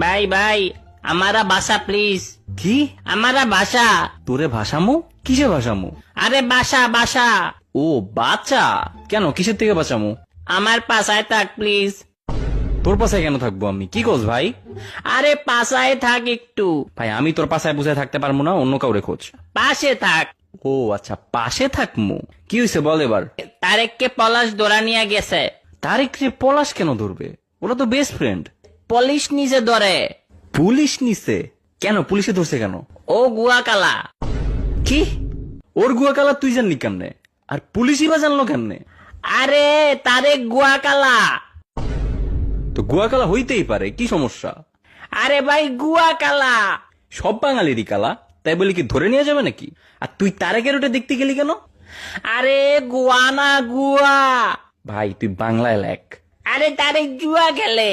ভাই ভাই আমারা বাসা প্লিজ, কি আমারা বাসা। তোরে ভাষামু? কিসে ভাষামু? আরে বাসা বাসা, ও বাচ্চা, কেন কিসের থেকে বাঁচামু? আমার পাশায় থাক প্লিজ। তোর পাশায় কেন থাকবো আমি? কি কস ভাই? আরে পাশায় থাক একটু, ভাই আমি তোর পাশায় বুঝায় থাকতে পারবো না, অন্য কাউরে খোঁজ। পাশে থাক। ও আচ্ছা, পাশে থাকমু। কি হয়েছে বল এবার। তারেককে পলাশ ধরা নিয়ে গেছে। তারিক রে পলাশ কেন ধরবে? ওরা তো বেস্ট ফ্রেন্ড। পুলিশ নিচে ধরে। পুলিশ নিছে? কেন পুলিশে ধরছে কেন? ও গুয়া কালা। কি? ওর গুয়া কালা তুই জানলি কেমনে? আর পুলিশই বা জানলো কেমনে? আরে তারেক গুয়া কালা। তো গুয়া কালা হইতেই পারে, কি সমস্যা? আরে ভাই গুয়া কালা। সব বাঙালিরই কালা, তাই বলি কি ধরে নিয়ে যাবে নাকি? আর তুই তারেকের ওটা দেখতে গেলি কেন? আরে গুয়া না গুয়া। ভাই তুই বাংলায় লেখ। আরে তারেক জুয়া খেলে।